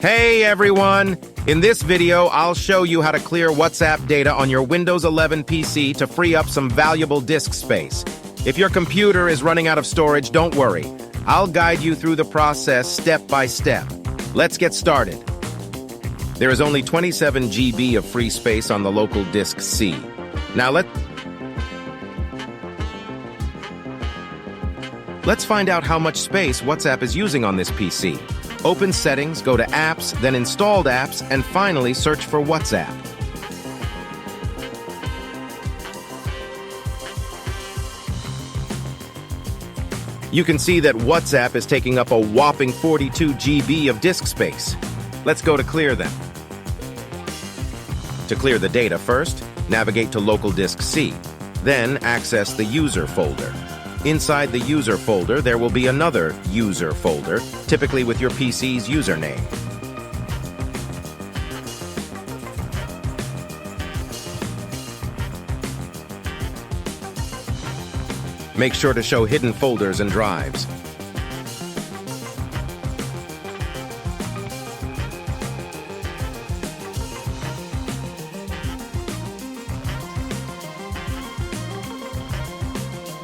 Hey everyone! In this video, I'll show you how to clear WhatsApp data on your Windows 11 PC to free up some valuable disk space. If your computer is running out of storage, don't worry. I'll guide you through the process step by step. Let's get started. There is only 27 GB of free space on the local disk C. Now let's find out how much space WhatsApp is using on this PC. Open Settings, go to Apps, then Installed Apps, and finally search for WhatsApp. You can see that WhatsApp is taking up a whopping 42 GB of disk space. Let's go to clear them. To clear the data first, navigate to Local Disk C. Then access the User folder. Inside the User folder, there will be another User folder, typically with your PC's username. Make sure to show hidden folders and drives.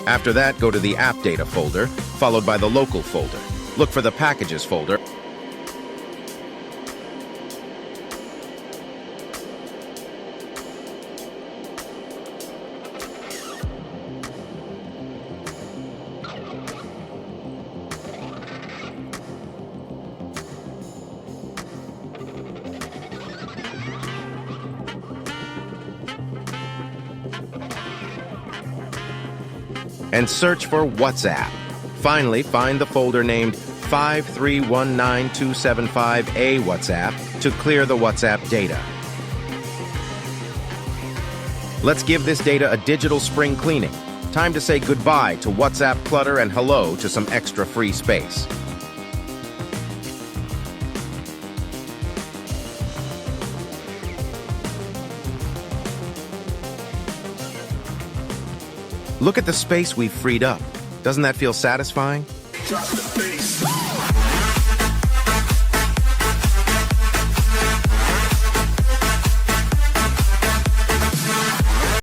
After that, go to the App Data folder, followed by the Local folder. Look for the Packages folder. And search for WhatsApp. Finally, find the folder named 5319275A WhatsApp to clear the WhatsApp data. Let's give this data a digital spring cleaning. Time to say goodbye to WhatsApp clutter and hello to some extra free space. Look at the space we've freed up. Doesn't that feel satisfying?